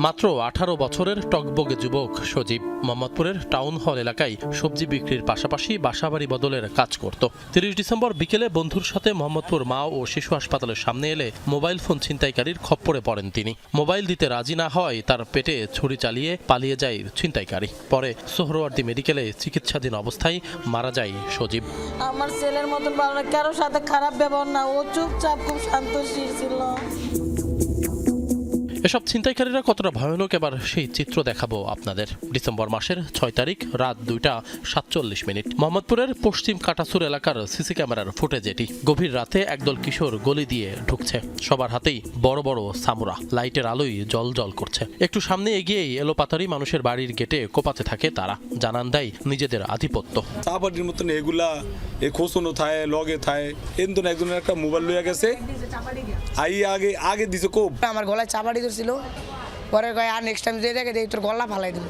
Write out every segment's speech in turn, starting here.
মাত্র 18 বছরের টকবগে যুবক সজীব মোহাম্মদপুরের টাউন হল এলাকায় সবজি বিক্রির পাশাপাশি বাসাবাড়ি বদলের কাজ করত। 30 ডিসেম্বর বিকেলে বন্ধুর সাথে মোহাম্মদপুর মা ও শিশু হাসপাতালের সামনে এলে মোবাইল ফোন ছিনতাইকারীর খপ্পরে পড়েন তিনি। মোবাইল দিতে রাজি না হওয়ায় তার পেটে ছুরি চালিয়ে পালিয়ে যায় ছিনতাইকারী। পরে সোহরাওয়ার্দী মেডিকেলে চিকিৎসাধীন অবস্থায় মারা যায় সজীব। আমার ছেলের মতন কারোর সাথে খারাপ ব্যবহার না, ও চুপচাপ খুব শান্তশীল ছিল। এসব ছিনতাইকারীরা কতটা ভয়ানক এবার সেই চিত্র দেখাবো আপনাদের। ডিসেম্বর মাসের 6 তারিখ রাত 2:47 মোহাম্মদপুরের পশ্চিম কাটাসুর এলাকার সিসি ক্যামেরার ফুটেজ এটি। গভীর রাতে একদল কিশোর গলি দিয়ে ঢুকছে। সবার হাতেই বড় বড় সামুরা, লাইটের আলোয় জল করছে। একটু সামনে এগিয়েই এলোপাতারি মানুষের বাড়ির গেটে কোপাতে থাকে তারা। জানান দেয় নিজেদের আধিপত্য। চাপাটির মতন এগুলা খোসনো থায় লগে থায় এমন একজনের একটা মোবাইল লইয়া গেছে, আগে দিছে কোপ। আমার গলায় চাপাটি ছিল, পরে কয় আর নেক্সট টাইম দিয়ে দেখে তোর গলা ফালাই দিল।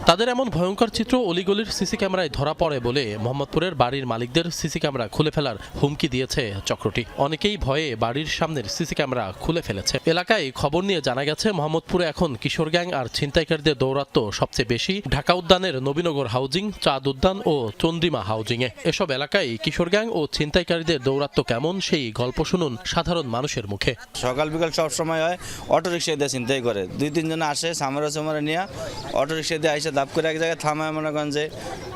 তাদের এমন ভয়ঙ্কর চিত্র অলিগলির সিসি ক্যামেরায় ধরা পড়ে বলে মোহাম্মদপুরের বাড়ির মালিকদের সিসি ক্যামেরা খুলে ফেলার হুমকি দিয়েছে চক্রটি। অনেকেই ভয়ে বাড়ির সামনের সিসি ক্যামেরা খুলে ফেলেছে। এলাকায় খবর নিয়ে জানা গেছে মোহাম্মদপুরে এখন কিশোর গ্যাং আর ছিনতাইকারীদের দৌরাত্ম্য সবচেয়ে বেশি ঢাকা উদ্যানের নবীনগর হাউজিং, চাঁদ উদ্যান ও চন্দ্রিমা হাউজিংয়ে। এসব এলাকায় কিশোর গ্যাং ও ছিনতাইকারীদের দৌরাত্ম্য কেমন সেই গল্প শুনুন সাধারণ মানুষের মুখে। সকাল বিকাল সব সময় হয়, অটোরিক্সা দিয়ে ছিনতাই করে। 2-3 জন আসে সামরা নিয়ে, অটোরিক্সা দিয়ে আইসা দাপ করে এক জায়গায় থামায়, মনে করেন যে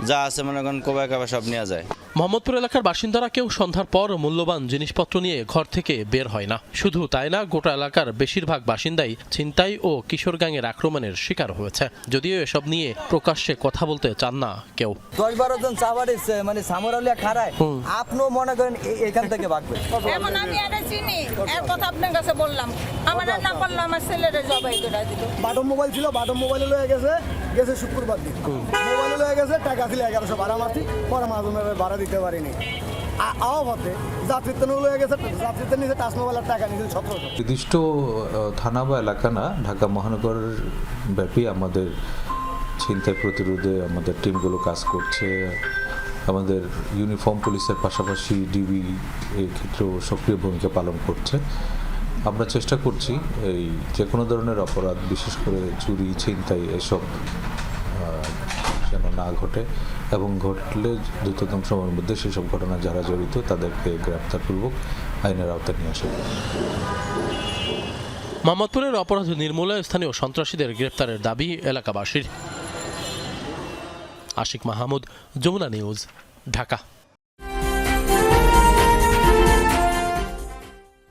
যা আছে মনে করেন কোবায় কাবা সব নিয়ে যায়। মোহাম্মদপুর এলাকার বাসিন্দারা কেউ সন্ধ্যার পর মূল্যবান জিনিসপত্র নিয়ে ঘর থেকে বের হয় না। শুধু তাই না, গোটা এলাকার বেশিরভাগ বাসিন্দাই ছিনতাই ও কিশোর গ্যাংয়ের আক্রমণের শিকার হয়েছে। যদিও এসব নিয়ে প্রকাশ্যে কথা বলতে চান না কেউ। 10-12 জন চাবাড়ি মানে সামরালিয়া খাড়ায়, আপনিও মনে করেন এখান থেকে ভাগবে। এমন আমি এটা চিনি, এর কথা আপনার কাছে বললাম, আমার না পারলো আমার ছেলেরে জবাই করে দিল। বাটন মোবাইল ছিল, বাটন মোবাইলে লয়ে গেছে শুক্রবার দিন। মোবাইলে লয়ে গেছে, টাকা ছিল 1100 ভাড়া মারছি, পরে মাঝে ভাড়া দিতে পারিনি। আওয়াতে যাত্রীতে লয়ে গেছে, যাত্রীতে নিচে টাচ মোবাইলের টাকা নিয়েছে 1700। নির্দিষ্ট থানা বা এলাকা না, ঢাকা মহানগর ব্যাপী আমাদের ছিনতাই প্রতিরোধে আমাদের টিমগুলো কাজ করছে। আমাদের ইউনিফর্ম পুলিশের পাশাপাশি ডিবি এই ক্ষেত্রেও সক্রিয় ভূমিকা পালন করছে। আমরা চেষ্টা করছি এই যে কোনো ধরনের অপরাধ, বিশেষ করে চুরি, ছিনতাই এসব যেন না ঘটে, এবং ঘটলে দ্রুততম সময়ের মধ্যে সেসব ঘটনা যারা জড়িত তাদেরকে গ্রেপ্তারপূর্বক আইনের আওতায় নিয়ে আসা। মোহাম্মদপুরের অপরাধ নির্মূলে স্থানীয় সন্ত্রাসীদের গ্রেপ্তারের দাবি এলাকাবাসীর। আশিক মাহমুদ, যমুনা নিউজ, ঢাকা।